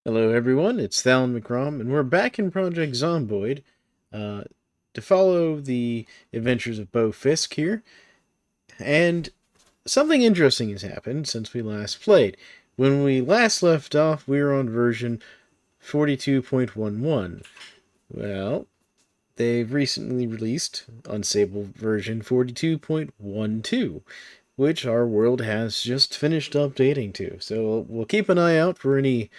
Hello everyone, it's Thalan McRom, and we're back in Project Zomboid uh, to follow the adventures of Fisk here. And something interesting has happened since we last played. When we last left off, we were on version 42.11. Well, they've recently released unstable version 42.12, which our world has just finished updating to. So we'll keep an eye out for any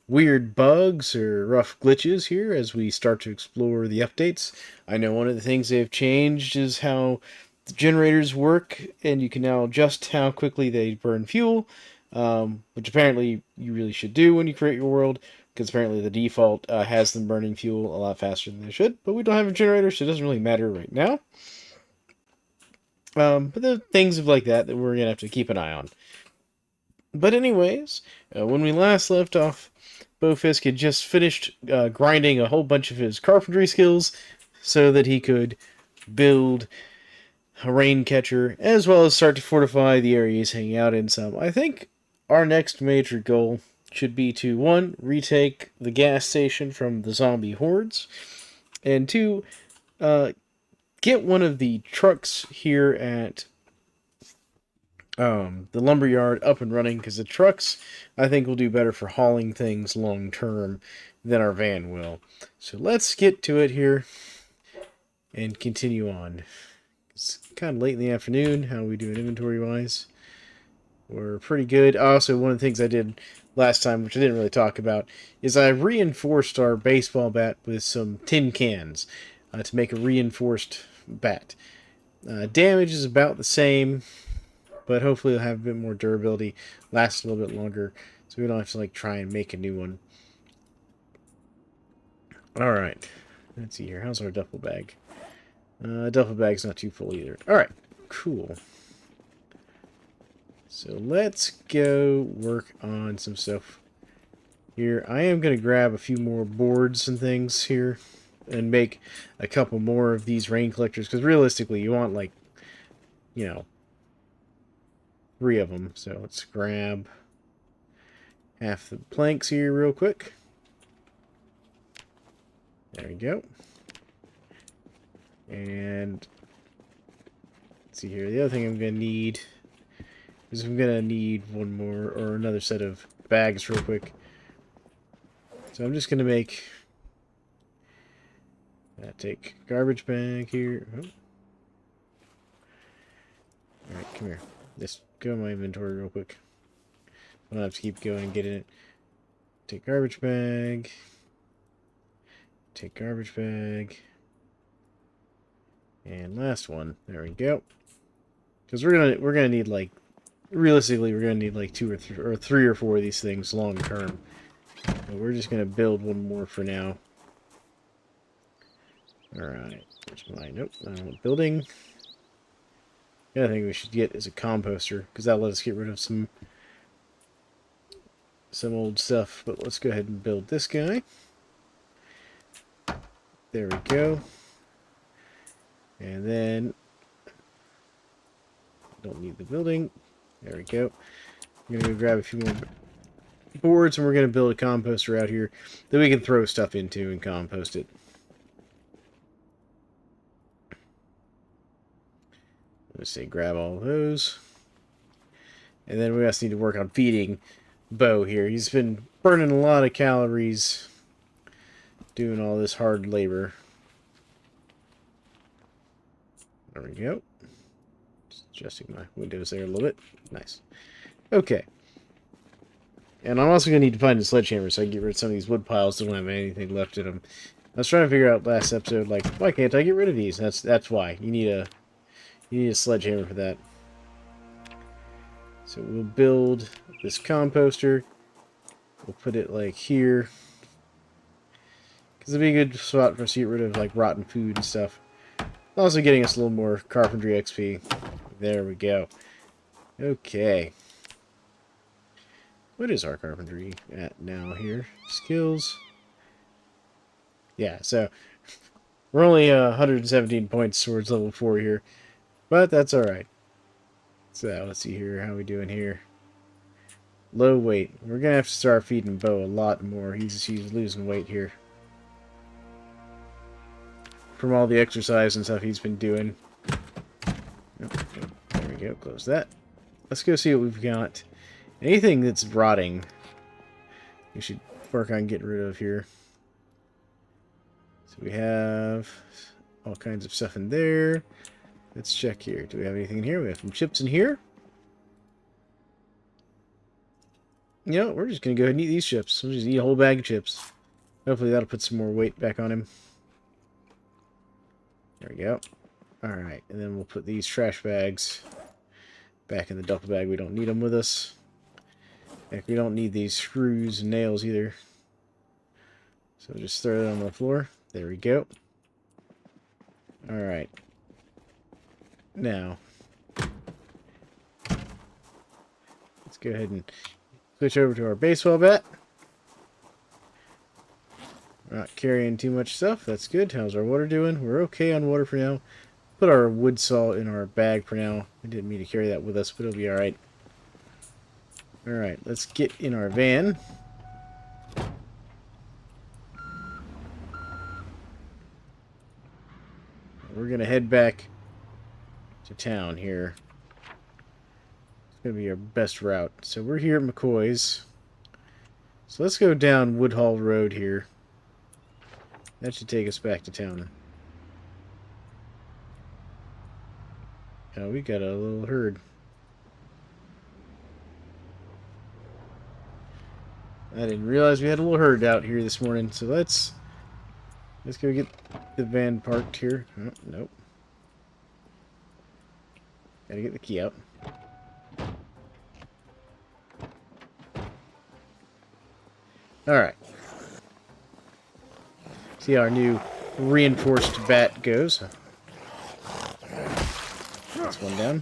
weird bugs or rough glitches here as we start to explore the updates. I know one of the things they've changed is how the generators work, and you can now adjust how quickly they burn fuel, which apparently you really should do when you create your world, because apparently the default has them burning fuel a lot faster than they should, but we don't have a generator, so it doesn't really matter right now. But there are things like that we're going to have to keep an eye on. But anyways, when we last left off, Fisk had just finished grinding a whole bunch of his carpentry skills so that he could build a rain catcher, as well as start to fortify the area he's hanging out in some. I think our next major goal should be to, one, retake the gas station from the zombie hordes, and two, get one of the trucks here at the lumber yard up and running, because the trucks I think will do better for hauling things long term than our van will. So let's get to it here and continue on. It's kind of late in the afternoon. How are we doing inventory wise? We're pretty good. Also, one of the things I did last time, which I didn't really talk about, is I reinforced our baseball bat with some tin cans to make a reinforced bat. Damage is about the same, but hopefully it'll have a bit more durability, last a little bit longer, so we don't have to try and make a new one. All right, let's see here. How's our duffel bag? Duffel bag's not too full either. All right, cool. So let's go work on some stuff here. I am going to grab a few more boards and things here and make a couple more of these rain collectors, because realistically you want you know, 3 of them. So let's grab half the planks here real quick. There we go. And let's see here. The other thing I'm going to need is I'm going to need one more or another set of bags real quick. So I'm just going to make take garbage bag here. Oh. Alright, come here. Just go in my inventory real quick. I don't have to keep going and getting it. Take garbage bag. Take garbage bag. And last one. There we go. Because we're gonna need realistically we're gonna need 2 or 3 or 4 of these things long term. But we're just gonna build one more for now. Alright. Where's mine? Nope. Building. The other thing we should get is a composter, because that'll let us get rid of some old stuff. But let's go ahead and build this guy. There we go. And then don't need the building. There we go. I'm gonna go grab a few more boards, and we're gonna build a composter out here that we can throw stuff into and compost it. Let's say grab all of those. And then we also need to work on feeding Bo here. He's been burning a lot of calories doing all this hard labor. There we go. Just adjusting my windows there a little bit. Nice. Okay. And I'm also going to need to find a sledgehammer so I can get rid of some of these wood piles that don't have anything left in them. I was trying to figure out last episode, why can't I get rid of these? That's why. You need a sledgehammer for that. So we'll build this composter. We'll put it here. Because it'll be a good spot for us to get rid of rotten food and stuff. Also getting us a little more carpentry XP. There we go. Okay. What is our carpentry at now here? Skills. Yeah, so we're only 117 points towards level 4 here. But that's alright. So let's see here. How are we doing here? Low weight. We're going to have to start feeding Bo a lot more. He's losing weight here. From all the exercise and stuff he's been doing. Oh, there we go. Close that. Let's go see what we've got. Anything that's rotting, we should work on getting rid of here. So we have all kinds of stuff in there. Let's check here. Do we have anything in here? We have some chips in here. You know, we're just going to go ahead and eat these chips. We'll just eat a whole bag of chips. Hopefully that'll put some more weight back on him. There we go. Alright, and then we'll put these trash bags back in the duffel bag. We don't need them with us. Heck, we don't need these screws and nails either. So just throw it on the floor. There we go. Alright. Now, let's go ahead and switch over to our baseball bat. We're not carrying too much stuff. That's good. How's our water doing? We're okay on water for now. Put our wood saw in our bag for now. I didn't mean to carry that with us, but it'll be alright. Alright, let's get in our van. We're going to head back to town here. It's going to be our best route. So we're here at McCoy's. So let's go down Woodhall Road here. That should take us back to town. Oh, we got a little herd. I didn't realize we had a little herd out here this morning. So let's go get the van parked here. Oh, nope. Gotta get the key out. Alright. See how our new reinforced bat goes. That's one down.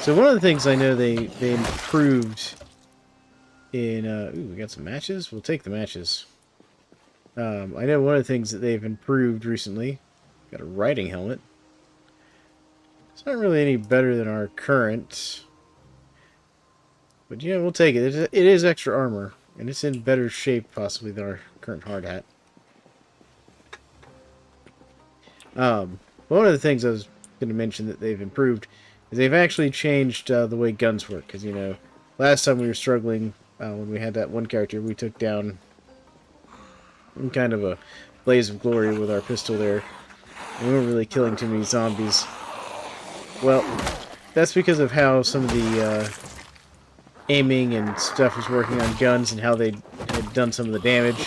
So one of the things I know they improved in... ooh, we got some matches? We'll take the matches. I know one of the things that they've improved recently... Got a riding helmet. It's not really any better than our current. But, you know, we'll take it. It is extra armor. And it's in better shape, possibly, than our current hard hat. One of the things I was going to mention that they've improved is they've actually changed the way guns work. Because, you know, last time we were struggling, when we had that one character, we took down in kind of a blaze of glory with our pistol there. And we weren't really killing too many zombies. Well, that's because of how some of the aiming and stuff was working on guns and how they had done some of the damage.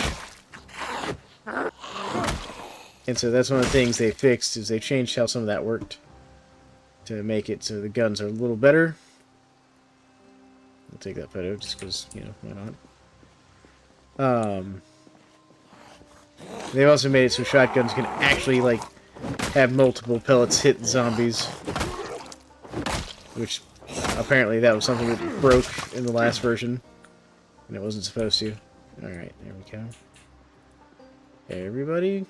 And so that's one of the things they fixed, is they changed how some of that worked to make it so the guns are a little better. I'll take that photo just because, you know, why not? They've also made it so shotguns can actually, like, have multiple pellets hit zombies. Which, apparently that was something that broke in the last version. And it wasn't supposed to. Alright, there we go. Everybody.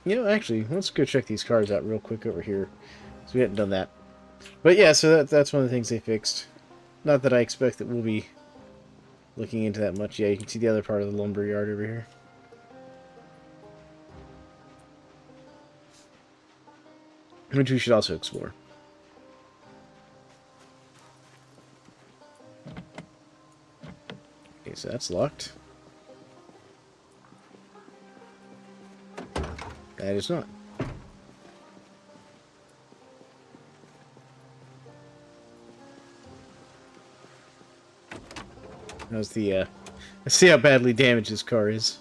You know, actually, let's go check these cars out real quick over here. So we hadn't done that. But yeah, so that's one of the things they fixed. Not that I expect that we'll be looking into that much. Yeah, you can see the other part of the lumber yard over here. Which we should also explore. Okay, so that's locked. That is not. How's the, let's see how badly damaged this car is.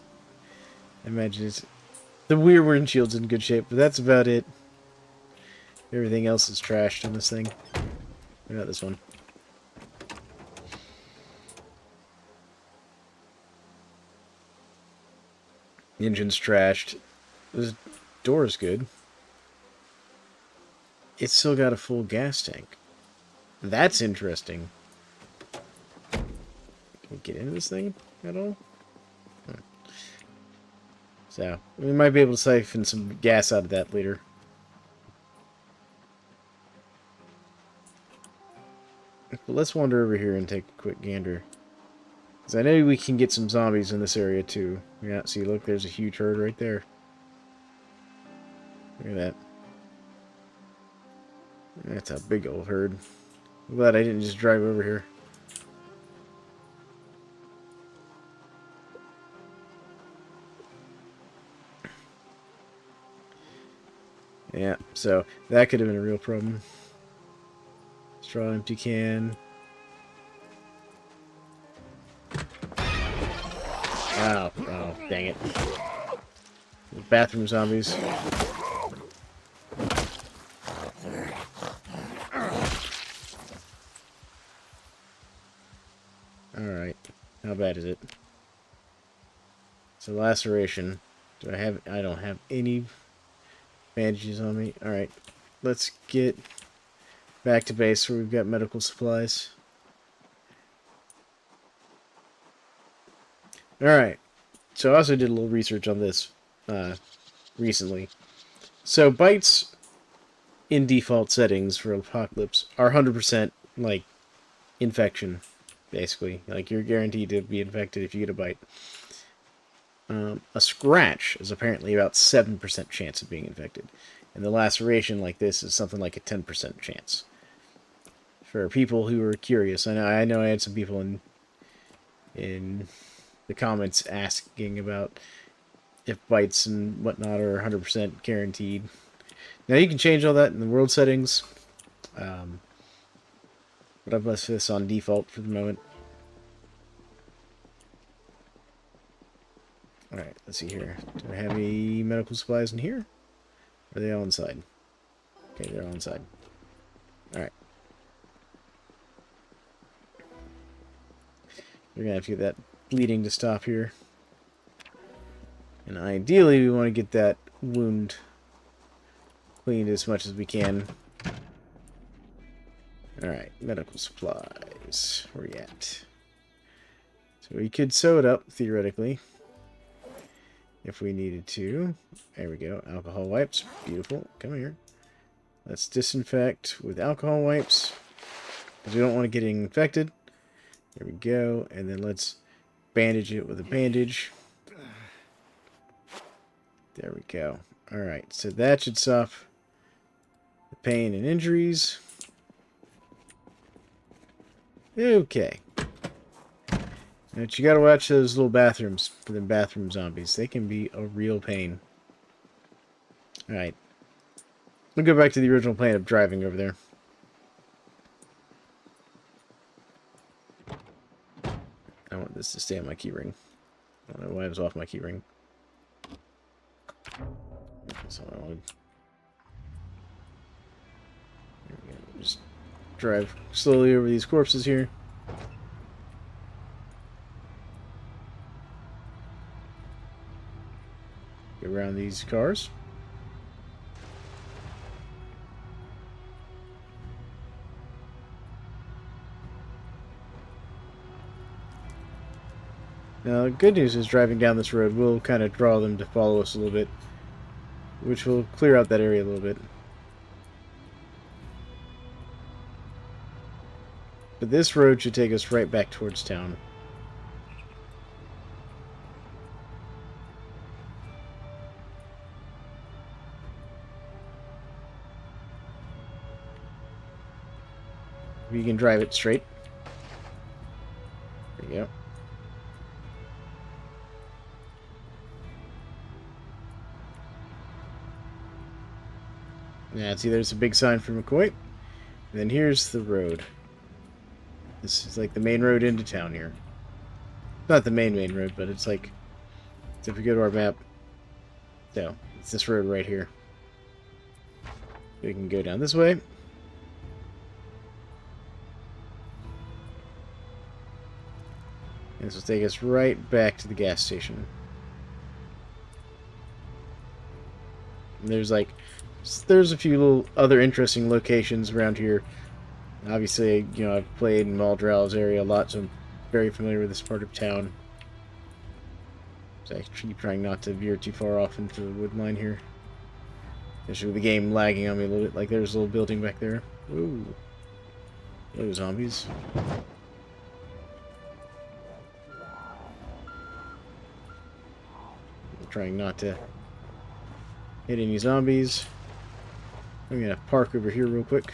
I imagine it's... The rear windshield's in good shape, but that's about it. Everything else is trashed in this thing. What about this one? The engine's trashed. This door's good. It's still got a full gas tank. That's interesting. Can we get into this thing at all? So, we might be able to siphon some gas out of that later. But let's wander over here and take a quick gander. Because I know we can get some zombies in this area too. Yeah, see, look, there's a huge herd right there. Look at that. That's a big old herd. I'm glad I didn't just drive over here. Yeah, so that could have been a real problem. Straw empty can. Oh, oh, dang it. Bathroom zombies. Alright. How bad is it? It's a laceration. Do I have... I don't have any bandages on me. Alright. Let's get back to base where we've got medical supplies. Alright. So I also did a little research on this recently. So bites in default settings for Apocalypse are 100% like infection, basically. Like you're guaranteed to be infected if you get a bite. A scratch is apparently about 7% chance of being infected. And the laceration like this is something like a 10% chance. For people who are curious, I know I had some people in the comments asking about if bites and whatnot are 100% guaranteed. Now you can change all that in the world settings, but I've left this on default for the moment. Alright, let's see here. Do I have any medical supplies in here? Or are they all inside? Okay, they're all inside. Alright. We're going to have to get that bleeding to stop here. And ideally, we want to get that wound cleaned as much as we can. Alright, medical supplies. Where are we at? So we could sew it up, theoretically. If we needed to. There we go. Alcohol wipes. Beautiful. Come here. Let's disinfect with alcohol wipes. Because we don't want to get infected. There we go. And then let's bandage it with a bandage. There we go. Alright. So that should stop the pain and injuries. Okay. But you gotta watch those little bathrooms for the bathroom zombies. They can be a real pain. Alright. We'll go back to the original plan of driving over there. I want this to stay on my keyring. I don't know why it was off my keyring. That's what I wanted. There we go. Just drive slowly over these corpses here. Go around these cars. Now, the good news is driving down this road will kind of draw them to follow us a little bit, which will clear out that area a little bit. But this road should take us right back towards town. We can drive it straight. There you go. Yeah, see, there's a big sign for McCoy. And then here's the road. This is like the main road into town here. Not the main road, but it's like... So if we go to our map... So, it's this road right here. We can go down this way. And this will take us right back to the gas station. And there's like... There's a few little other interesting locations around here. Obviously, you know, I've played in Maldrell's area a lot, so I'm very familiar with this part of town. So I keep trying not to veer too far off into the wood line here. Especially with the game lagging on me a little bit. Like there's a little building back there. Ooh. Hello, zombies. I'm trying not to hit any zombies. I'm gonna park over here real quick.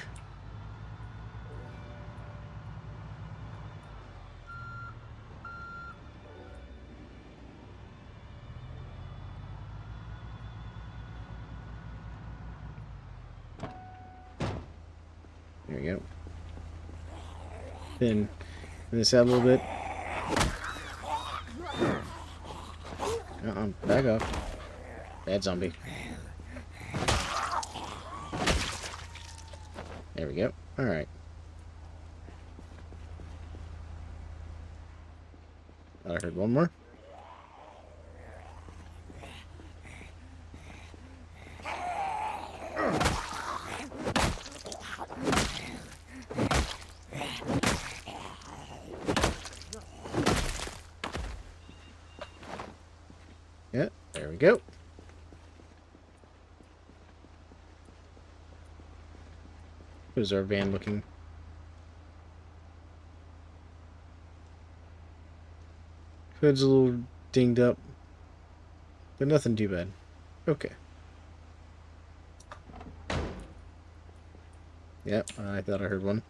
There we go. Then this out a little bit. Back up. Bad zombie. There we go. Alright. I heard one more. Yeah, there we go. What is our van looking? Hood's a little dinged up, but nothing too bad. Okay. Yep, I thought I heard one.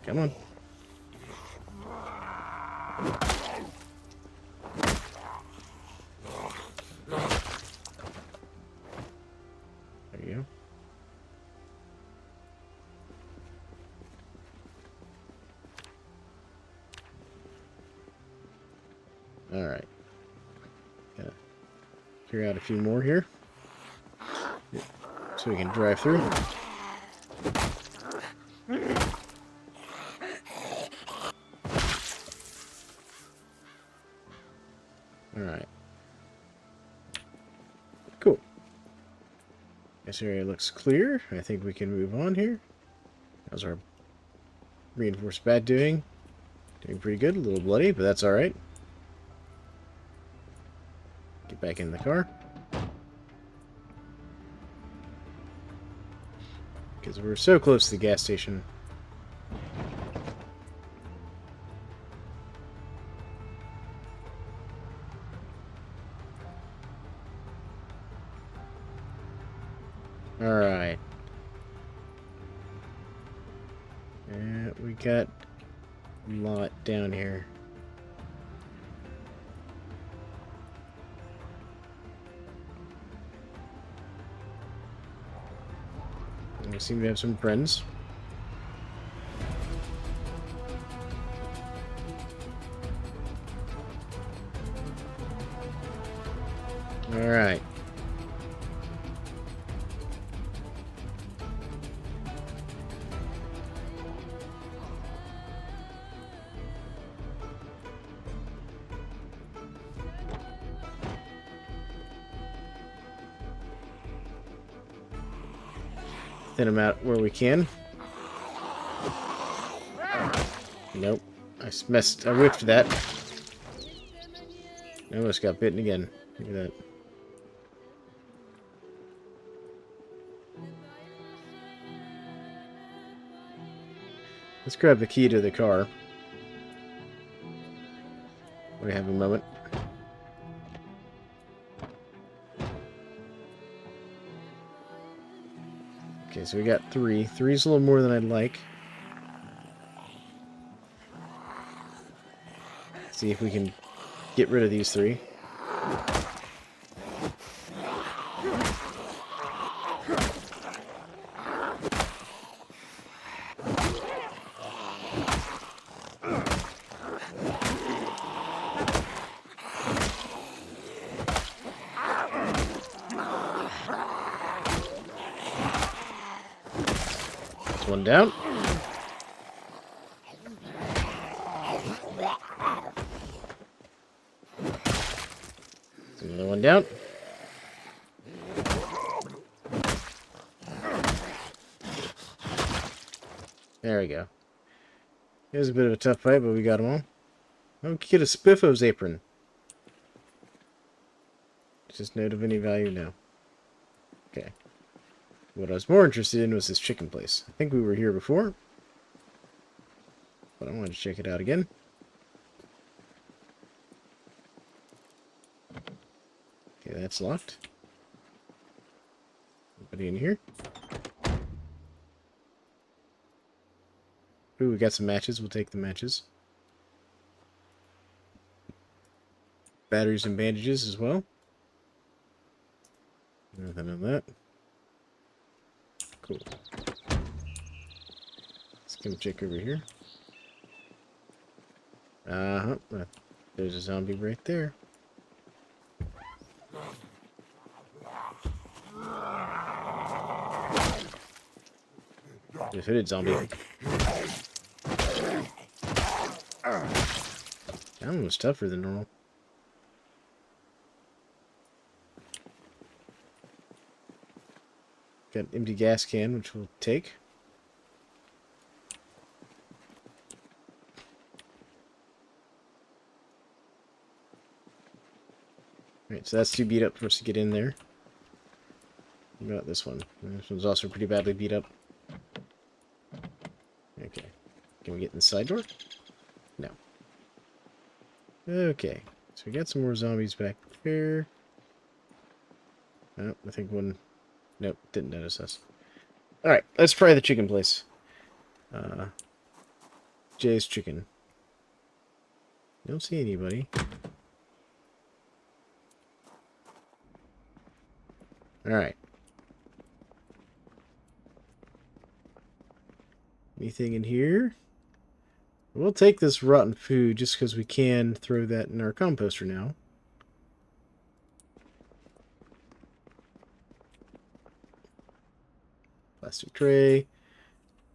Come on. There you go. Alright. Gotta clear out a few more here. So we can drive through. Alright. Cool. This area looks clear. I think we can move on here. How's our reinforced bat doing? Doing pretty good. A little bloody, but that's alright. Get back in the car. Because we're so close to the gas station. Alright. And we got a lot down here. We seem to have some friends. Alright. Thin them out where we can. Nope. I whiffed that. I almost got bitten again. Look at that. Let's grab the key to the car. We have a moment. Okay, so we got 3. 3's a little more than I'd like. See if we can get rid of these 3. One down. Another one down. There we go. It was a bit of a tough fight, but we got them all. Oh, we could get a Spiffo's apron. Just note of any value now. Okay. What I was more interested in was this chicken place. I think we were here before, but I wanted to check it out again. Okay, that's locked. Anybody in here? Ooh, we got some matches. We'll take the matches. Batteries and bandages as well. Nothing on that. Cool. Let's come check over here. Uh-huh. There's a zombie right there. There's a hooded zombie. That one was tougher than normal. Got an empty gas can, which we'll take. Alright, so that's too beat up for us to get in there. What about this one? This one's also pretty badly beat up. Okay. Can we get in the side door? No. Okay. So we got some more zombies back there. Oh, I think one... Nope, didn't notice us. Alright, let's try the chicken place. Jay's Chicken. Don't see anybody. Alright. Anything in here? We'll take this rotten food just because we can throw that in our composter now. Plastic tray.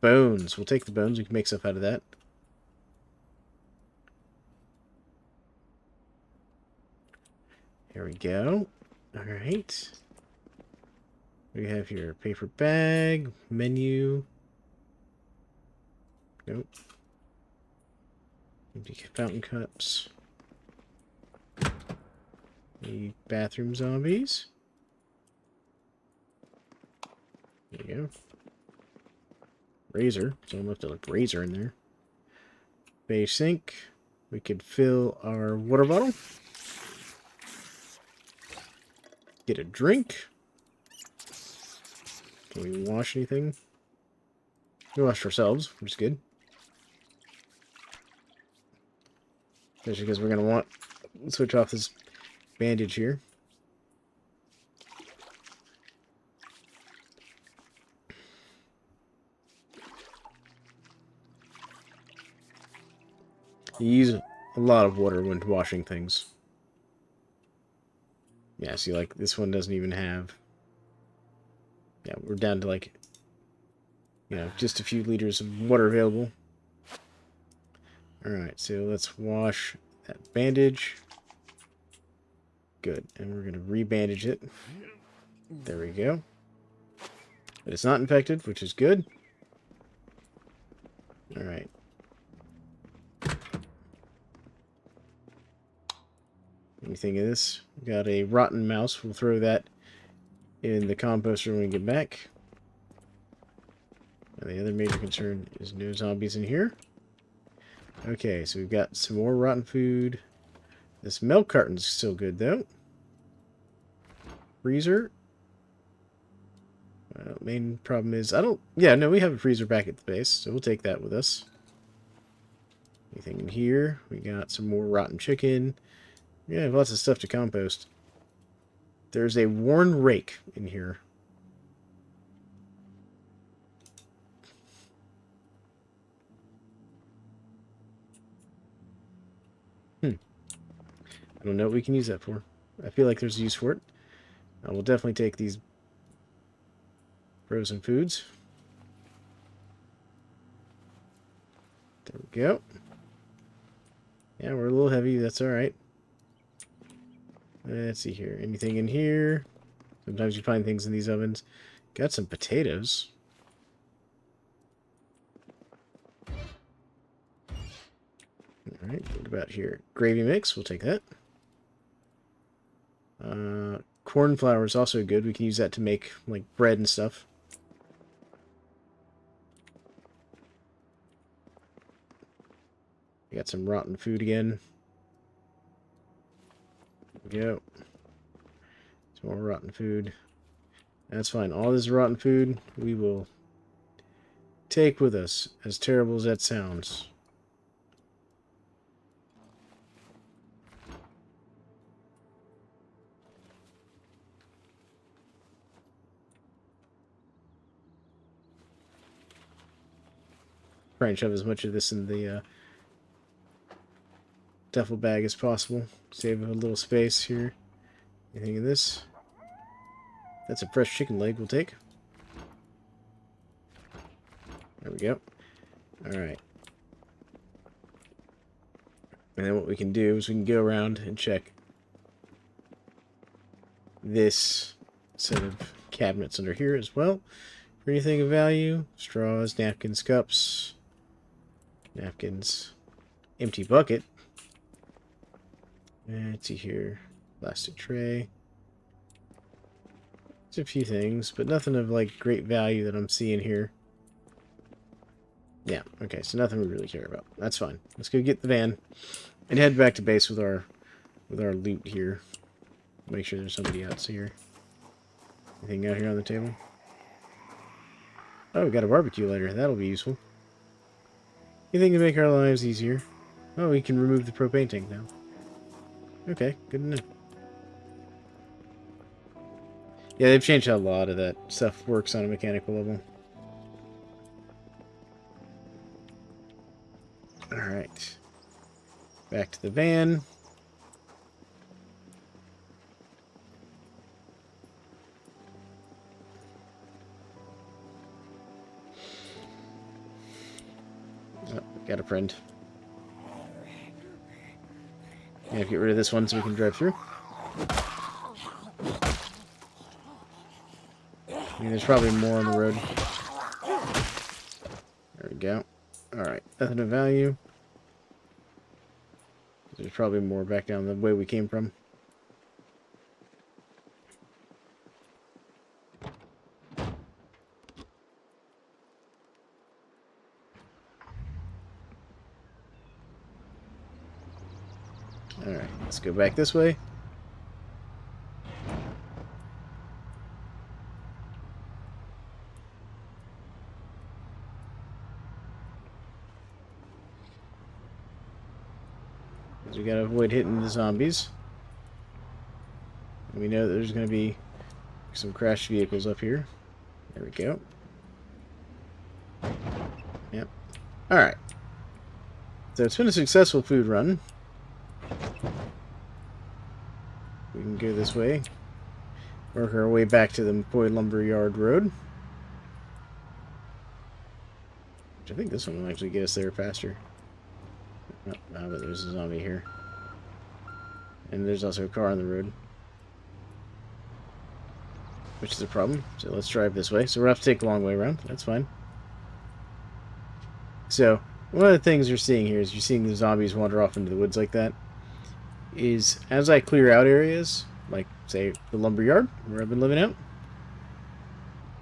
Bones. We'll take the bones. We can make stuff out of that. There we go. Alright. We have here paper bag, menu. Nope. Empty fountain cups. The bathroom zombies. There you go. Razor. So I'm going to have to look razor in there. Beige sink. We could fill our water bottle. Get a drink. Can we wash anything? We washed ourselves, which is good. Especially because we're going to want to switch off this bandage here. You use a lot of water when washing things. Yeah, see, like, this one doesn't even have... Yeah, we're down to, like, you know, just a few liters of water available. Alright, so let's wash that bandage. Good, and we're going to re-bandage it. There we go. But it's not infected, which is good. Alright. Anything in this? We got a rotten mouse. We'll throw that in the composter when we get back. And the other major concern is no zombies in here. Okay, so we've got some more rotten food. This milk carton's still good, though. Freezer. Main problem is, yeah, no, we have a freezer back at the base, so we'll take that with us. Anything in here? We got some more rotten chicken. Yeah, lots of stuff to compost. There's a worn rake in here. I don't know what we can use that for. I feel like there's a use for it. We'll definitely take these frozen foods. There we go. Yeah, we're a little heavy. That's alright. Let's see here. Anything in here? Sometimes you find things in these ovens. Got some potatoes. Alright, what about here? Gravy mix. We'll take that. Corn flour is also good. We can use that to make, like, bread and stuff. We got some rotten food again. There we go. Some more rotten food. That's fine. All this rotten food we will take with us, as terrible as that sounds. Try and shove as much of this in the duffel bag as possible. Save a little space here. Anything in this? That's a fresh chicken leg we'll take. There we go. Alright. And then what we can do is we can go around and check this set of cabinets under here as well. For anything of value. Straws, napkins, cups. Napkins. Empty bucket. Let's see here. Plastic tray. There's a few things, but nothing of like great value that I'm seeing here. Yeah, okay, so nothing we really care about. That's fine. Let's go get the van and head back to base with our loot here. Make sure there's somebody else here. Anything out here on the table? Oh, we got a barbecue lighter. That'll be useful. Anything to make our lives easier. Oh, we can remove the propane tank now. Okay, good to know. Yeah, they've changed how a lot of that stuff works on a mechanical level. Alright. Back to the van. Oh, got a friend. Yeah, get rid of this one so we can drive through. I mean, there's probably more on the road. There we go. Alright, nothing of value. There's probably more back down the way we came from. Alright, let's go back this way. We gotta avoid hitting the zombies. And we know that there's gonna be some crashed vehicles up here. There we go. Yep. Alright. So it's been a successful food run. We can go this way. Work our way back to the McCoy Lumber Yard Road. Which I think this one will actually get us there faster. Oh, no, but there's a zombie here. And there's also a car on the road. Which is a problem. So let's drive this way. So we'll have to take a long way around. That's fine. So, one of the things you're seeing here is you're seeing the zombies wander off into the woods like that. Is as I clear out areas, like, say, the lumber yard, where I've been living out,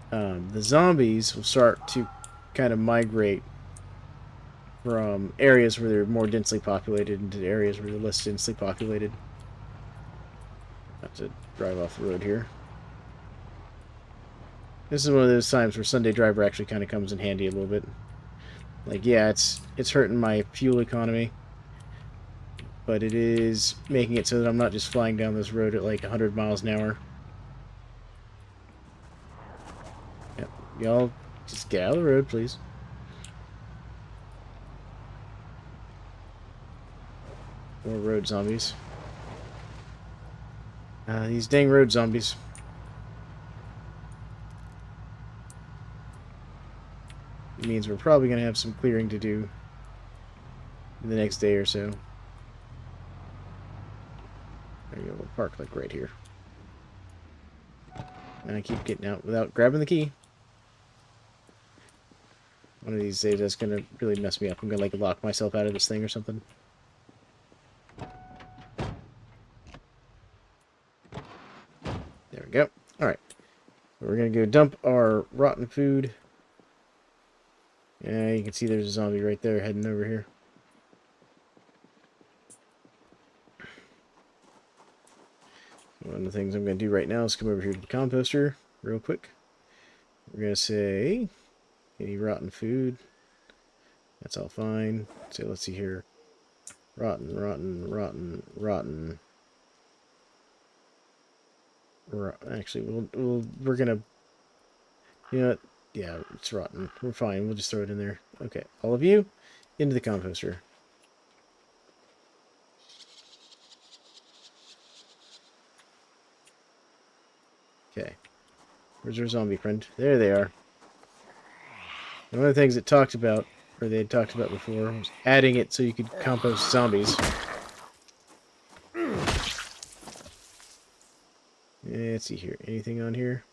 the zombies will start to kind of migrate from areas where they're more densely populated into areas where they're less densely populated. I have to drive off the road here. This is one of those times where Sunday Driver actually kind of comes in handy a little bit. Like, yeah, it's hurting my fuel economy, but it is making it so that I'm not just flying down this road at like 100 miles an hour. Yep, y'all just get out of the road, please. More road zombies. These dang road zombies. It means we're probably going to have some clearing to do in the next day or so. There you go, we'll park like right here. And I keep getting out without grabbing the key. One of these days that's going to really mess me up. I'm going to like lock myself out of this thing or something. Alright. We're going to go dump our rotten food. Yeah, you can see there's a zombie right there heading over here. One of the things I'm going to do right now is come over here to the composter real quick. We're going to say, any rotten food? That's all fine. So let's see here. Rotten, rotten, rotten, rotten. Actually, we're going to, you know what? Yeah, it's rotten. We're fine. We'll just throw it in there. Okay, all of you, into the composter. Okay. Where's our zombie friend? There they are. And one of the things it talked about, or they had talked about before, was adding it so you could compost zombies. Let's see here. Anything on here?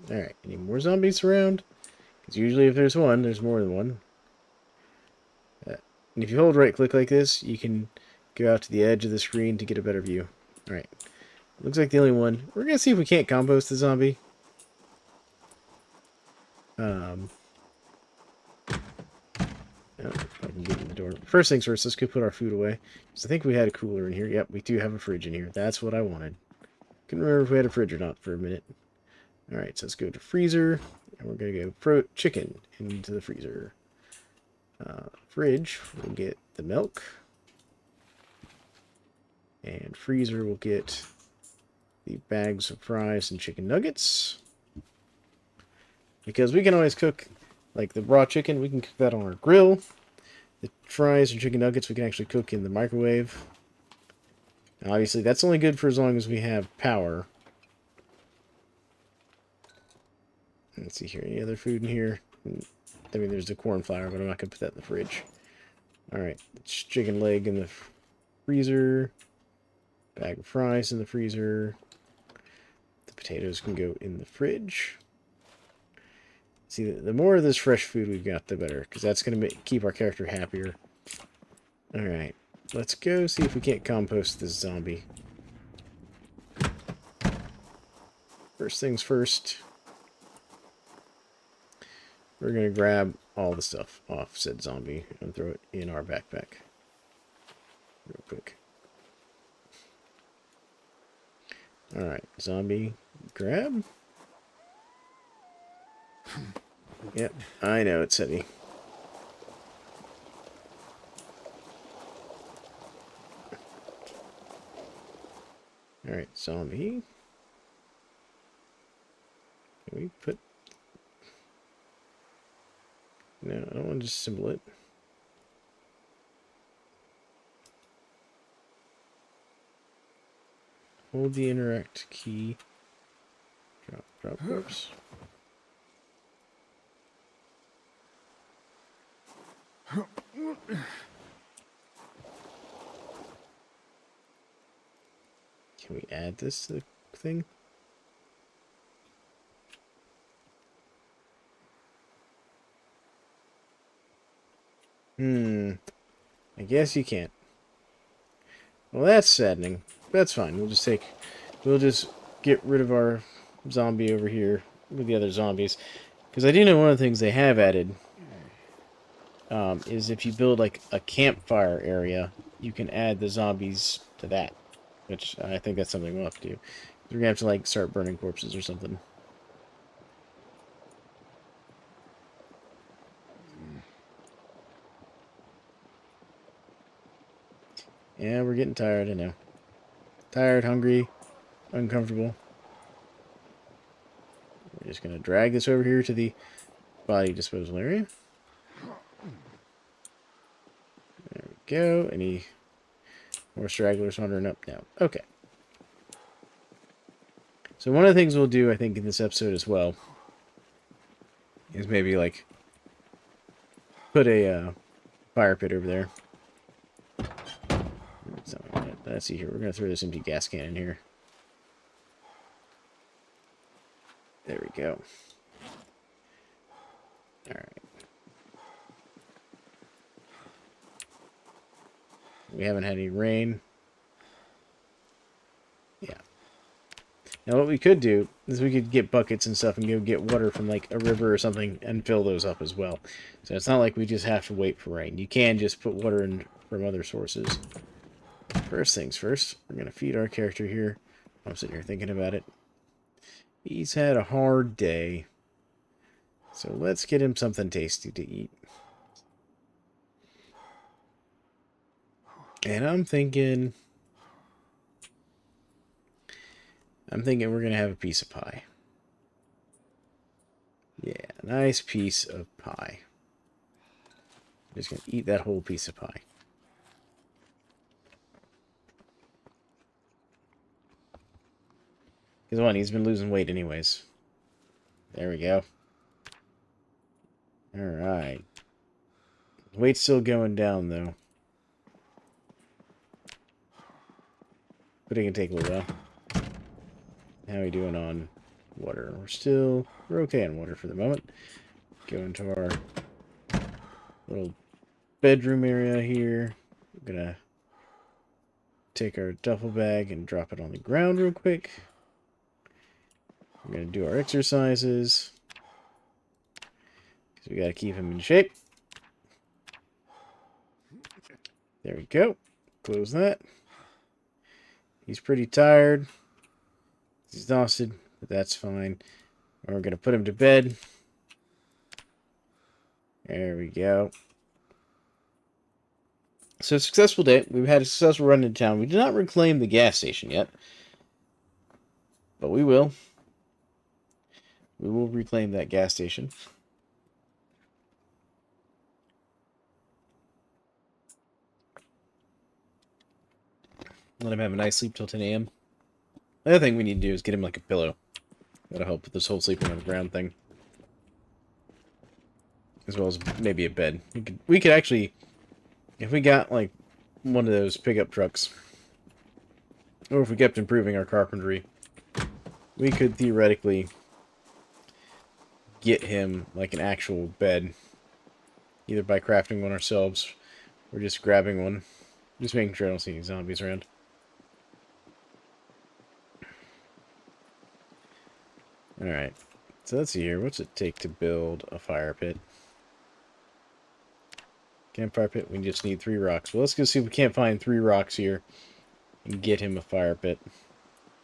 Alright, any more zombies around? Because usually if there's one, there's more than one. And if you hold right click like this, you can go out to the edge of the screen to get a better view. Alright. Looks like the only one. We're going to see if we can't compost the zombie. If I can get in the door. First things first, let's go put our food away. Because I think we had a cooler in here. Yep, we do have a fridge in here. That's what I wanted. Couldn't remember if we had a fridge or not for a minute. Alright, so let's go to freezer. And we're going to go throw chicken into the freezer. Fridge, we'll get the milk. And freezer, we'll get the bags of fries and chicken nuggets. Because we can always cook, like the raw chicken, we can cook that on our grill. The fries and chicken nuggets we can actually cook in the microwave. Now, obviously, that's only good for as long as we have power. Let's see here, any other food in here? I mean, there's the corn flour, but I'm not going to put that in the fridge. Alright, chicken leg in the freezer. Bag of fries in the freezer. The potatoes can go in the fridge. See, the more of this fresh food we've got, the better, because that's going to keep our character happier. Alright, let's go see if we can't compost this zombie. First things first. We're going to grab all the stuff off said zombie and throw it in our backpack. Real quick. Alright, zombie grab. Yep, I know it's heavy. Alright, zombie. Can we put... No, I don't want to disassemble it. Hold the interact key. Drop corpse. Can we add this to the thing? I guess you can't. Well, that's saddening. That's fine. We'll just get rid of our zombie over here with the other zombies. Because I do know one of the things they have added is if you build like a campfire area, you can add the zombies to that. Which I think that's something we'll have to do. We're going to have to like start burning corpses or something. Yeah, we're getting tired, I know. Tired, hungry, uncomfortable. We're just going to drag this over here to the body disposal area. There we go. Any more stragglers wandering up now? Okay. So one of the things we'll do, I think, in this episode as well, is maybe, like, put a fire pit over there. Let's see here. We're going to throw this empty gas can in here. There we go. Alright. We haven't had any rain. Yeah, Now what we could do is we could get buckets and stuff and go get water from like a river or something and fill those up as well. So it's not like we just have to wait for rain. You can just put water in from other sources. First things first, we're going to feed our character here. I'm sitting here thinking about it. He's had a hard day. So let's get him something tasty to eat. And I'm thinking we're going to have a piece of pie. Yeah, nice piece of pie. Just going to eat that whole piece of pie. Because one, he's been losing weight anyways. There we go. Alright. Weight's still going down, though. But it can take a little while. How are we doing on water? We're okay on water for the moment. Go into our little bedroom area here. We're gonna take our duffel bag and drop it on the ground real quick. We're gonna do our exercises. Because we gotta keep him in shape. There we go. Close that. He's pretty tired. He's exhausted, but that's fine. And we're going to put him to bed. There we go. So, successful day. We've had a successful run into town. We did not reclaim the gas station yet. But we will. We will reclaim that gas station. Let him have a nice sleep till 10 a.m. The other thing we need to do is get him like a pillow. That'll help with this whole sleeping on the ground thing. As well as maybe a bed. We could actually, if we got like one of those pickup trucks, or if we kept improving our carpentry, we could theoretically get him like an actual bed. Either by crafting one ourselves, or just grabbing one. Just making sure I don't see any zombies around. Alright, so let's see here. What's it take to build a fire pit? Campfire pit, we just need 3 rocks. Well, let's go see if we can't find 3 rocks here and get him a fire pit.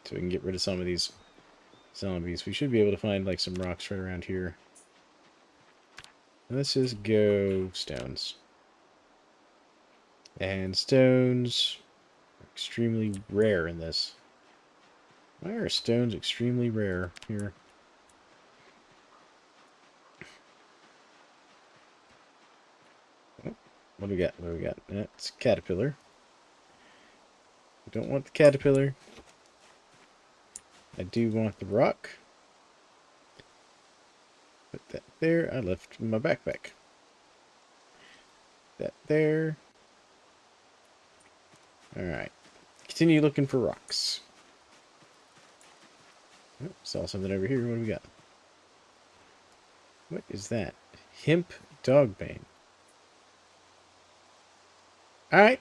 So we can get rid of some of these zombies. We should be able to find like some rocks right around here. Let's just go stones. And stones are extremely rare in this. Why are stones extremely rare here? What do we got? What do we got? It's a caterpillar. We don't want the caterpillar. I do want the rock. Put that there. I left my backpack. That there. Alright. Continue looking for rocks. Oh, saw something over here. What do we got? What is that? Hemp dogbane. Alright.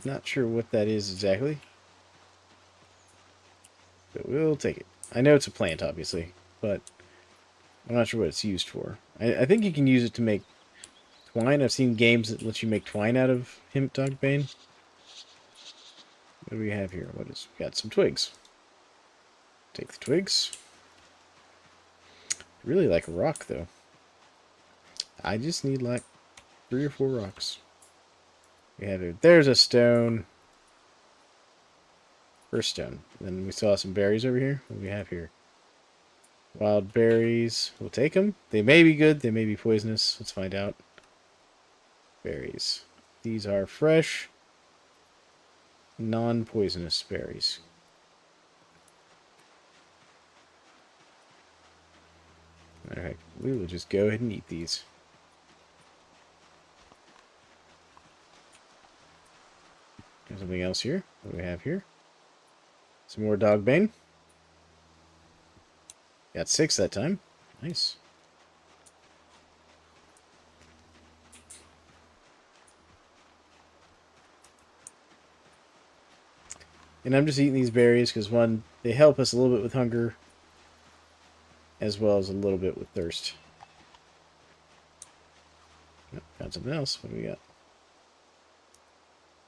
Not sure what that is exactly. But we'll take it. I know it's a plant, obviously. But I'm not sure what it's used for. I think you can use it to make twine. I've seen games that let you make twine out of hemp dogbane. What do we have here? We got some twigs. Take the twigs. I really like a rock, though. I just need like 3 or 4 rocks. We have it. There's a stone. First stone. Then we saw some berries over here. What do we have here? Wild berries. We'll take them. They may be good. They may be poisonous. Let's find out. Berries. These are fresh, non-poisonous berries. Alright. We will just go ahead and eat these. There's something else here. What do we have here? Some more dogbane. Got 6 that time. Nice. And I'm just eating these berries because, one, they help us a little bit with hunger, as well as a little bit with thirst. Oh, found something else. What do we got?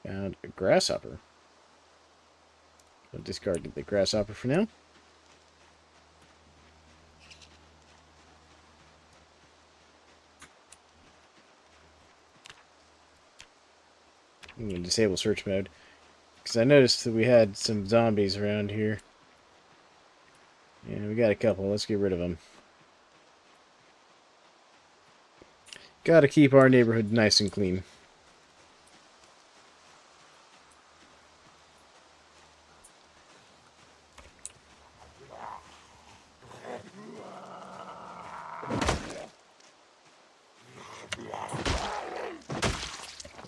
Found a grasshopper. I'll discard the grasshopper for now. I'm going to disable search mode, because I noticed that we had some zombies around here. Yeah, we got a couple. Let's get rid of them. Gotta keep our neighborhood nice and clean.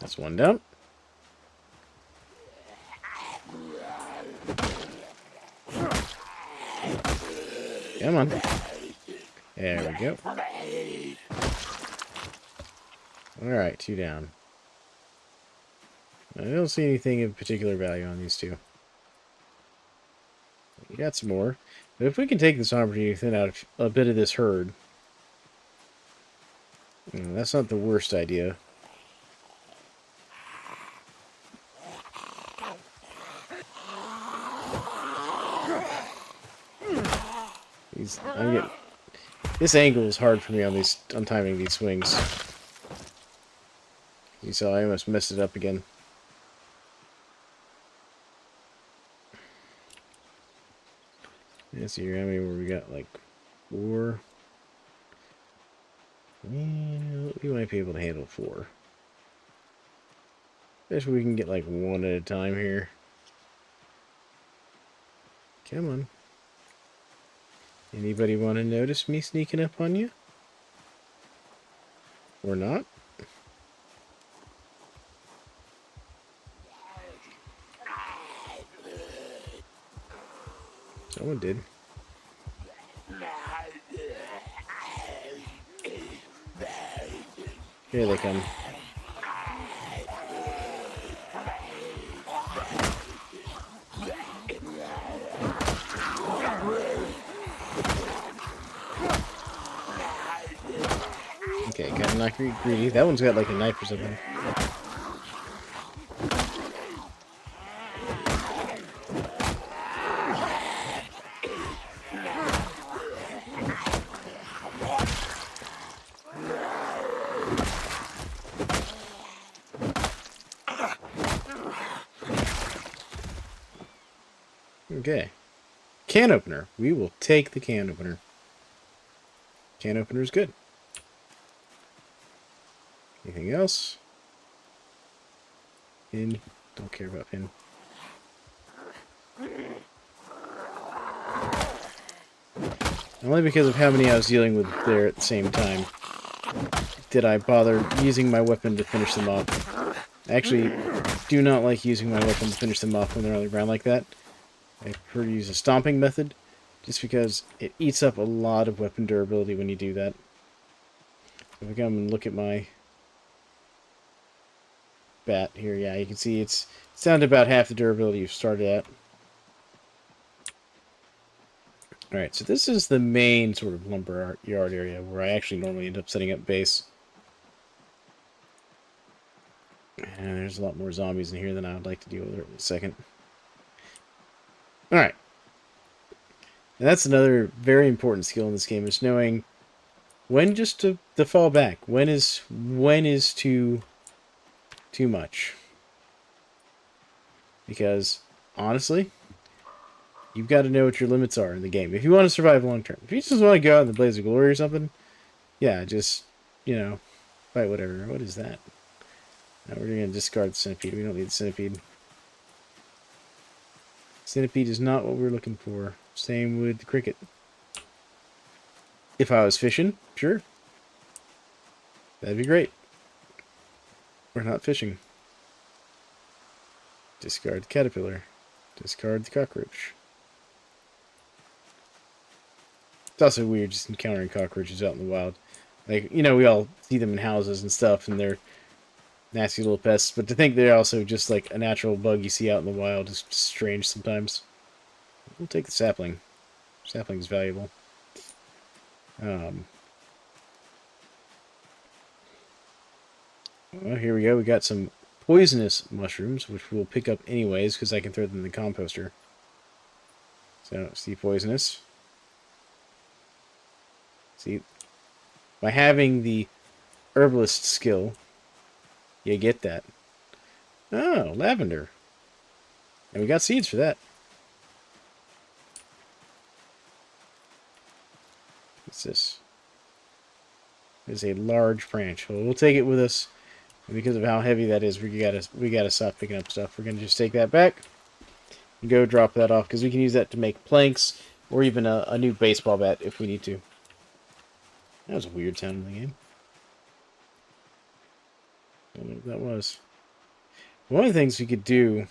That's one down. Come on. There we go. Alright, 2 down. I don't see anything of particular value on these two. We got some more. But if we can take this opportunity to thin out a bit of this herd, that's not the worst idea. This angle is hard for me on timing these swings. You saw I almost messed it up again. Let's see here, how many more we got? Like 4. Yeah, we might be able to handle 4. Especially we can get like 1 at a time here. Come on. Anybody want to notice me sneaking up on you? Or not? Someone did. Here they come. Okay, got a knock greedy. That one's got like a knife or something. Okay. Can opener. We will take the can opener. Can opener is good. Anything else? Pin. Don't care about pin. Only because of how many I was dealing with there at the same time did I bother using my weapon to finish them off. I actually do not like using my weapon to finish them off when they're on the ground like that. I prefer to use a stomping method, just because it eats up a lot of weapon durability when you do that. If I come and look at my bat here, yeah, you can see it's down to about half the durability you've started at. Alright, so this is the main sort of lumber yard area where I actually normally end up setting up base. And there's a lot more zombies in here than I would like to deal with in a second. Alright. And that's another very important skill in this game, is knowing when just to fall back. When is too much. Because, honestly, you've got to know what your limits are in the game. If you want to survive long term. If you just want to go out in the blaze of glory or something, yeah, just, fight whatever. What is that? Now we're going to discard the centipede. We don't need the centipede. Centipede is not what we're looking for. Same with the cricket. If I was fishing, sure. That'd be great. We're not fishing. Discard the caterpillar. Discard the cockroach. It's also weird just encountering cockroaches out in the wild. Like, we all see them in houses and stuff, and they're nasty little pests. But to think they're also just like a natural bug you see out in the wild is strange sometimes. We'll take the sapling. Sapling's valuable. Well, here we go. We got some poisonous mushrooms, which we'll pick up anyways, because I can throw them in the composter. So, see poisonous. See, by having the herbalist skill, you get that. Oh, lavender. And we got seeds for that. What's this? It's a large branch. Well, we'll take it with us. And because of how heavy that is, we gotta stop picking up stuff. We're gonna just take that back and go drop that off, because we can use that to make planks or even a new baseball bat if we need to. That was a weird sound in the game. I don't know what that was. One of the things we could do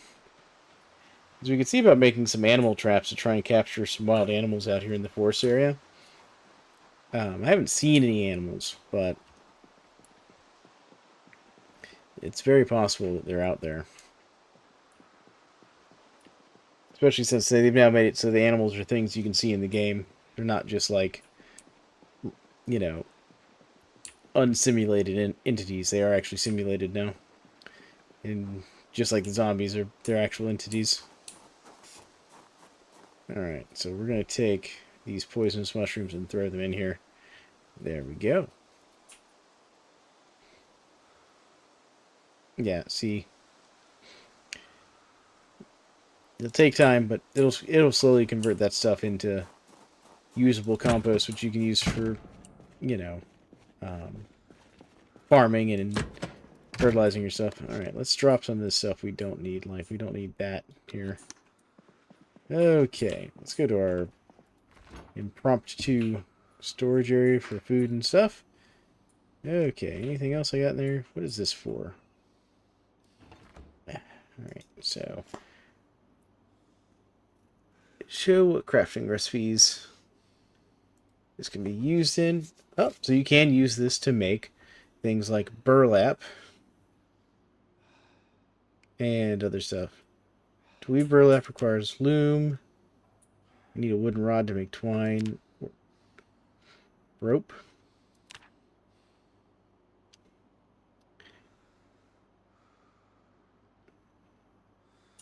is we could see about making some animal traps to try and capture some wild animals out here in the forest area. I haven't seen any animals, but it's very possible that they're out there. Especially since they've now made it so the animals are things you can see in the game. They're not just like, you know, unsimulated entities. They are actually simulated now. And just like the zombies, they're actual entities. Alright, so we're going to take these poisonous mushrooms and throw them in here. There we go. Yeah, see. It'll take time, but it'll slowly convert that stuff into usable compost, which you can use for, you know, farming and fertilizing your stuff. Alright, let's drop some of this stuff we don't need. Like, we don't need that here. Okay, let's go to our impromptu storage area for food and stuff. Okay, anything else I got in there? What is this for? Alright, so show what crafting recipes this can be used in. Oh, so you can use this to make things like burlap and other stuff. To weave burlap requires loom. You need a wooden rod to make twine. Rope.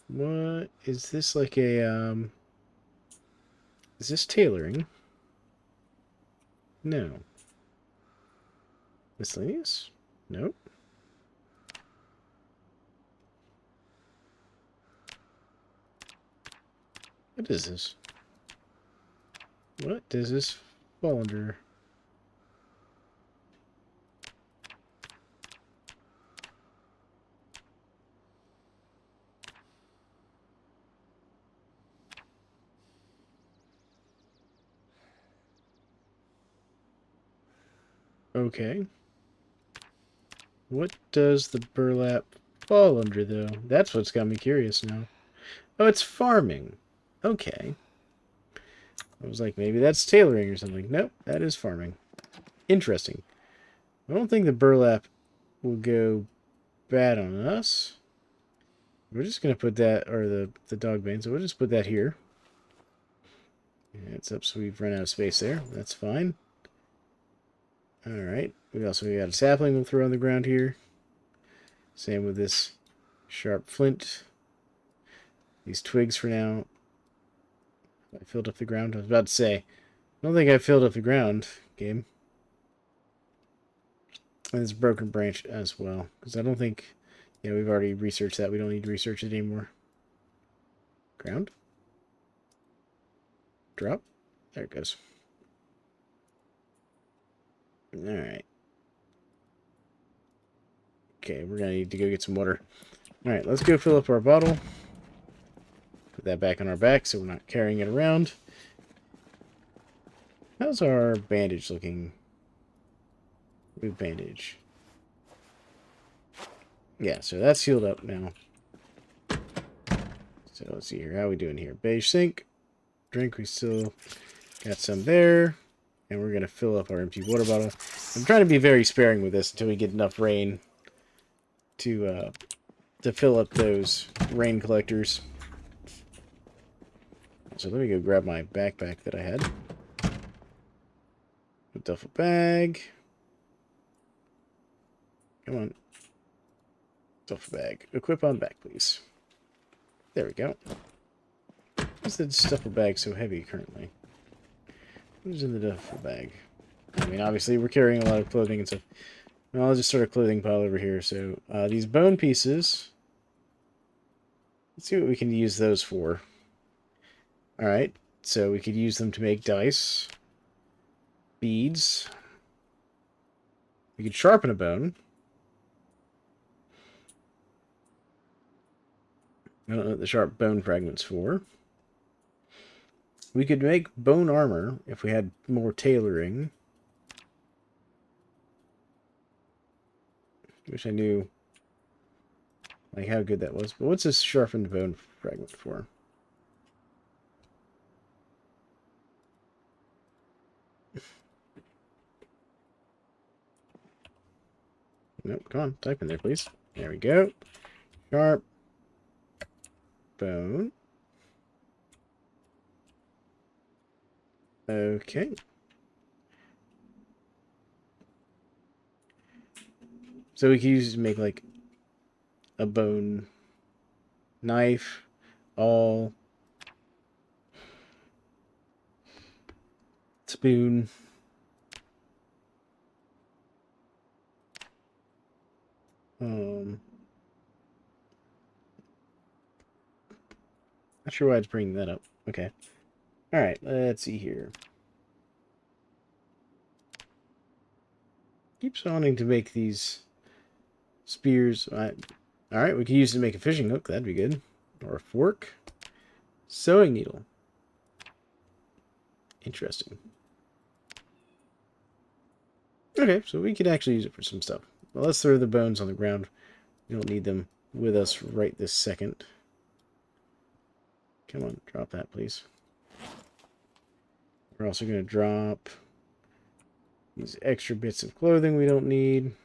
What is this, like a is this tailoring? No. Miscellaneous? Nope. What is this? What does this fall under? Okay. What does the burlap fall under, though? That's what's got me curious now. Oh, it's farming. Okay. I was like, maybe that's tailoring or something. Nope, that is farming. Interesting. I don't think the burlap will go bad on us. We're just going to put that, or the dog bane, so we'll just put that here. Yeah, it's up, so we've run out of space there. That's fine. Alright, we also got a sapling we'll throw on the ground here. Same with this sharp flint. These twigs for now. I filled up the ground. I was about to say, I don't think I filled up the ground, game. And this broken branch as well. Because I don't think, yeah, we've already researched that. We don't need to research it anymore. Ground. Drop. There it goes. Alright. Okay, we're going to need to go get some water. Alright, let's go fill up our bottle. Put that back on our back so we're not carrying it around. How's our bandage looking? Move bandage. Yeah, so that's healed up now. So let's see here. How are we doing here? Beige sink. Drink, we still got some there. And we're going to fill up our empty water bottle. I'm trying to be very sparing with this until we get enough rain to fill up those rain collectors. So let me go grab my backpack that I had. A duffel bag. Come on. Duffel bag. Equip on back, please. There we go. Why is the duffel bag so heavy currently? Who's in the duffel bag? I mean, obviously we're carrying a lot of clothing and stuff. Well, I'll just start a clothing pile over here. So, these bone pieces. Let's see what we can use those for. Alright, so we could use them to make dice. Beads. We could sharpen a bone. I don't know what the sharp bone fragment's for. We could make bone armor if we had more tailoring. Wish I knew like how good that was. But what's this sharpened bone fragment for? Nope, come on, type in there, please. There we go. Sharp bone. Okay. So we can use it to make like a bone knife, awl, spoon. Not sure why it's bringing that up. Okay. Alright, let's see here. Keeps wanting to make these spears. Alright, we can use it to make a fishing hook. That'd be good. Or a fork. Sewing needle. Interesting. Okay, so we could actually use it for some stuff. Well, let's throw the bones on the ground. We don't need them with us right this second. Come on, drop that, please. We're also going to drop these extra bits of clothing we don't need.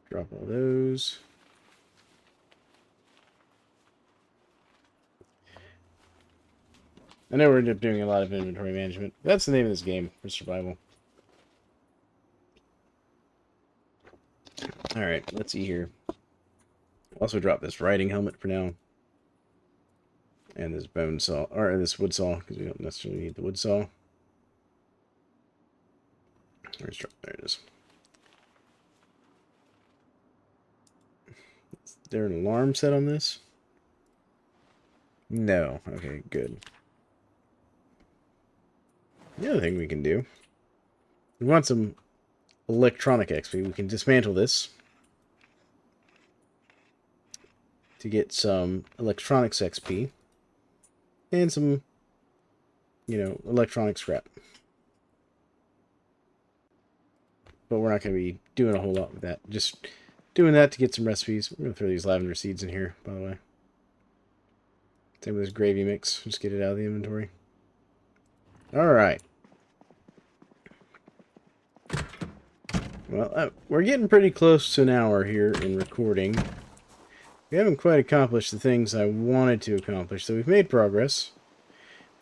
Drop all those. I know we're end up doing a lot of inventory management. That's the name of this game for survival. Alright, let's see here. Also drop this riding helmet for now. And this bone saw, or this wood saw, because we don't necessarily need the wood saw. There it is. Is there an alarm set on this? No. Okay, good. The other thing we can do, we want some electronic XP. We can dismantle this to get some electronics XP and some, you know, electronic scrap. But we're not going to be doing a whole lot with that. Just doing that to get some recipes. We're going to throw these lavender seeds in here, by the way. Same with this gravy mix. Just get it out of the inventory. Alright. Well, we're getting pretty close to an hour here in recording. We haven't quite accomplished the things I wanted to accomplish, so we've made progress.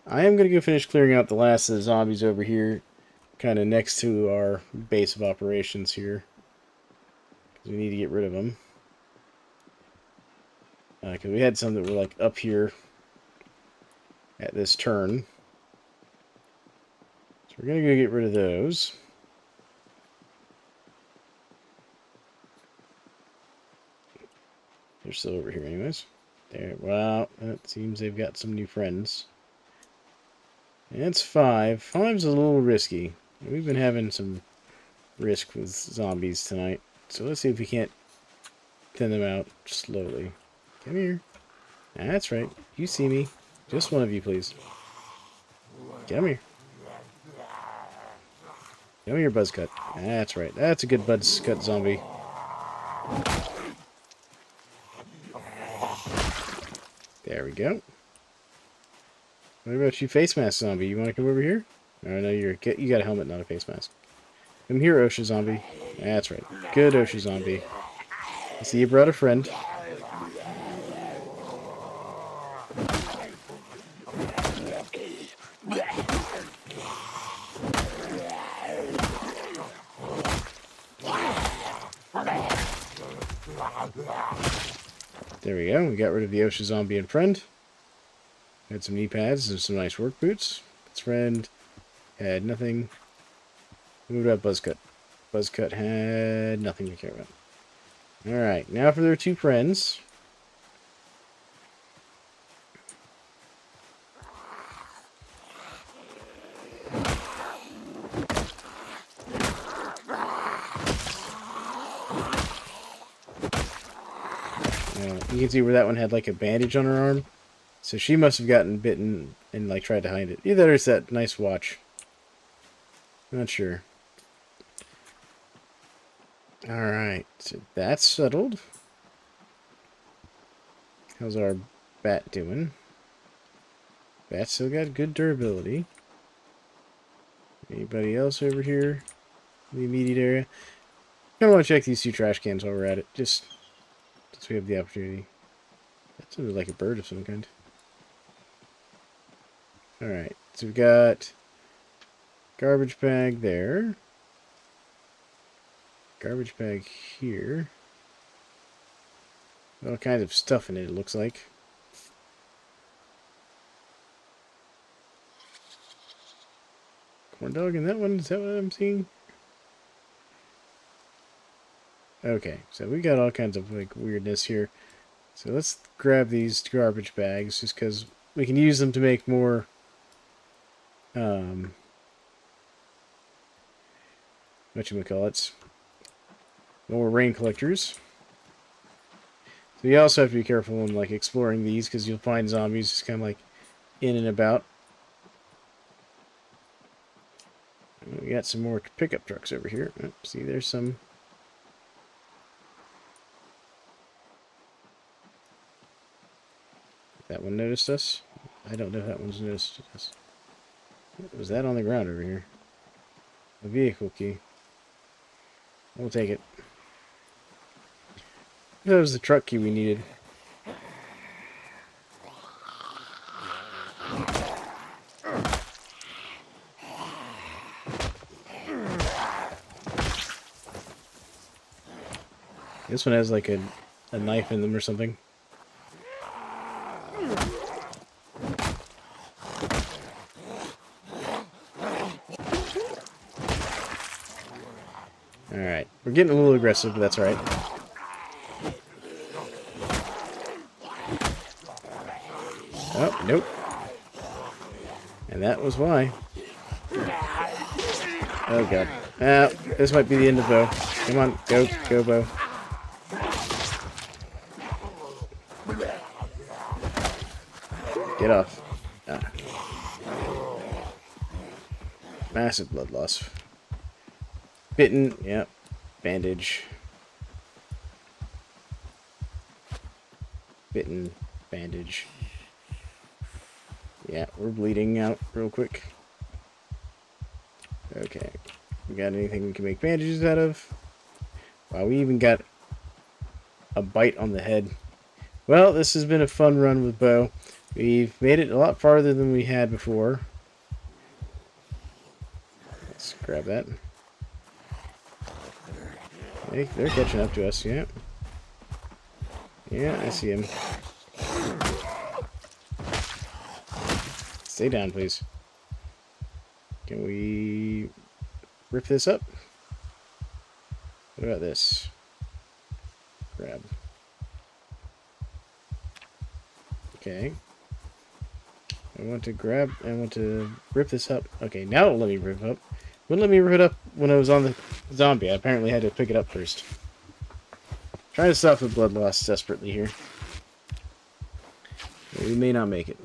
I am going to go finish clearing out the last of the zombies over here, kind of next to our base of operations here. Because we need to get rid of them. Because we had some that were like up here at this turn. So we're going to go get rid of those. They're still over here anyways. There, well, it seems they've got some new friends. And it's 5. 5's a little risky. We've been having some risk with zombies tonight. So let's see if we can't thin them out slowly. Come here. That's right. You see me. Just one of you, please. Come here. Come here, Buzzcut. That's right. That's a good Buzzcut zombie. There we go. What about you, face mask zombie? You want to come over here? Oh no, you got a helmet, not a face mask. Come here, OSHA zombie. That's right. Good OSHA zombie. I see you brought a friend. There we go. We got rid of the OSHA zombie and friend. Had some knee pads and some nice work boots. Its friend had nothing. What about Buzzcut? Buzzcut had nothing to care about. Alright, now for their two friends. You can see where that one had like a bandage on her arm. So she must have gotten bitten and like tried to hide it. Either there's that nice watch. Not sure. Alright, so that's settled. How's our bat doing? Bat still got good durability. Anybody else over here in the immediate area? I want to check these two trash cans while we're at it. Just so we have the opportunity. That sounded like a bird of some kind. Alright, so we've got garbage bag there. Garbage bag here. All kinds of stuff in it, it looks like. Corn dog in that one? Is that what I'm seeing? Okay, so we got all kinds of like weirdness here. So let's grab these garbage bags just because we can use them to make more whatchamacallits, more rain collectors. So you also have to be careful when like exploring these because you'll find zombies just kind of like in and about. We got some more pickup trucks over here. Oh, see, there's some. That one noticed us? I don't know if that one's noticed us. What was that on the ground over here? A vehicle key. We'll take it. That was the truck key we needed. This one has like a knife in them or something. Alright, we're getting a little aggressive, but that's alright. Oh, nope. And that was why. Oh god. This might be the end of Bo. Come on, go Bo. Get off. Massive blood loss. Bitten, yep. Bandage. Bitten, bandage. Yeah, we're bleeding out real quick. Okay. We got anything we can make bandages out of? Wow, we even got a bite on the head. Well, this has been a fun run with Bo. We've made it a lot farther than we had before. Let's grab that. Hey, they're catching up to us, yeah. Yeah, I see him. Stay down, please. Can we rip this up? What about this? Grab. Okay. I want to rip this up. Okay, now it'll let me rip it up. Wouldn't let me rip it up when I was on the zombie. I apparently had to pick it up first. Trying to stop the blood loss desperately here. We may not make it.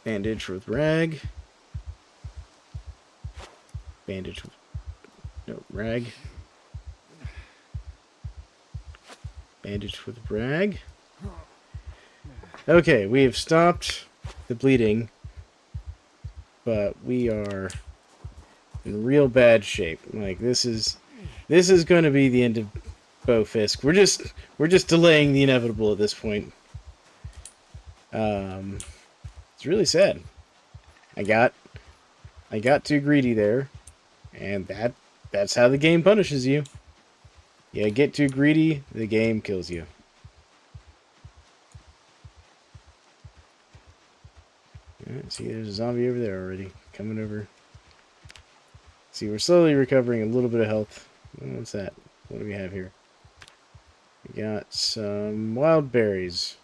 Bandage with rag. Bandage with... no, rag. Bandage with rag. Okay, we have stopped the bleeding. but we are in real bad shape. Like, this is going to be the end of Bo Fisk. We're just delaying the inevitable at this point. It's really sad. I got too greedy there, and that's how the game punishes you. You get too greedy, the game kills you. See, there's a zombie over there already. Coming over. See, we're slowly recovering a little bit of health. What's that? What do we have here? We got some wild berries.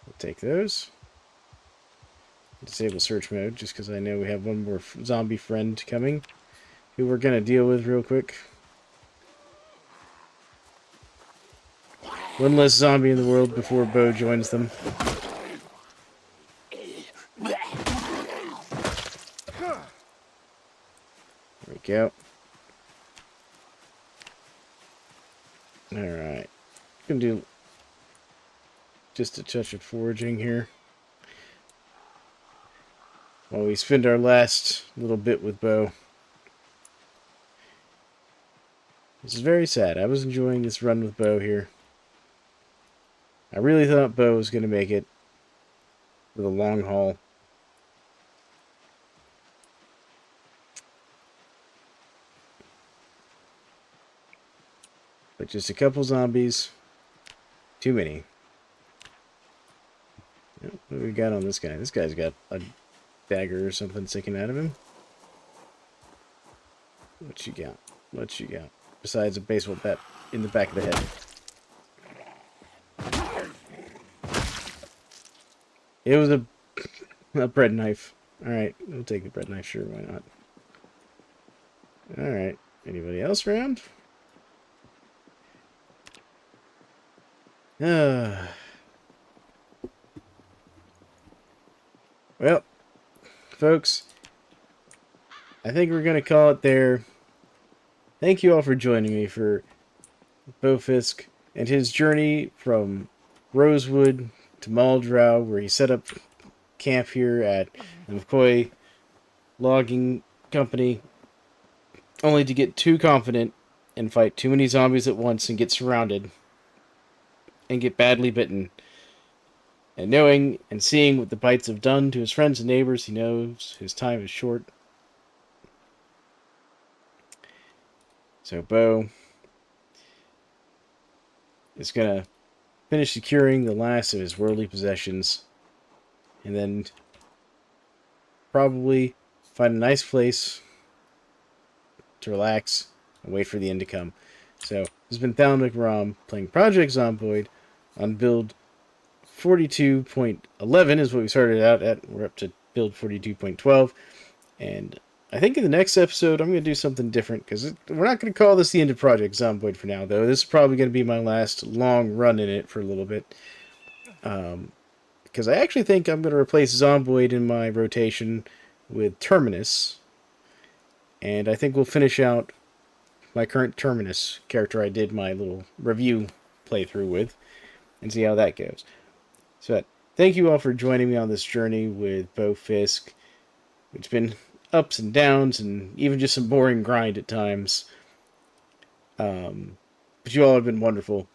We'll take those. Disable search mode, just because I know we have one more zombie friend coming, who we're going to deal with real quick. One less zombie in the world before Bo joins them. There we go. Alright. Gonna do just a touch of foraging here. While we spend our last little bit with Bo. This is very sad. I was enjoying this run with Bo here. I really thought Bo was going to make it for the long haul. But just a couple zombies. Too many. What do we got on this guy? This guy's got a dagger or something sticking out of him. What you got? What you got? Besides a baseball bat in the back of the head. It was a bread knife. Alright, we'll take the bread knife, sure, why not? Alright, anybody else around? Well, folks, I think we're going to call it there. Thank you all for joining me for Bo Fisk and his journey from Rosewood to Muldrow, where he set up camp here at the McCoy Logging Company, only to get too confident and fight too many zombies at once and get surrounded and get badly bitten. And knowing and seeing what the bites have done to his friends and neighbors, he knows his time is short. So Bo is going to finish securing the last of his worldly possessions, and then probably find a nice place to relax and wait for the end to come. So, this has been Thalan McRom playing Project Zomboid on build 42.11 is what we started out at. We're up to build 42.12, and I think in the next episode I'm going to do something different, because we're not going to call this the end of Project Zomboid for now, though. This is probably going to be my last long run in it for a little bit, because I actually think I'm going to replace Zomboid in my rotation with Terminus, and I think we'll finish out my current Terminus character I did my little review playthrough with, and see how that goes. So, thank you all for joining me on this journey with Bo Fisk. It's been ups and downs, and even just some boring grind at times. But you all have been wonderful.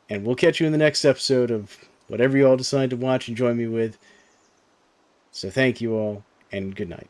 And we'll catch you in the next episode of whatever you all decide to watch and join me with. So thank you all, and good night.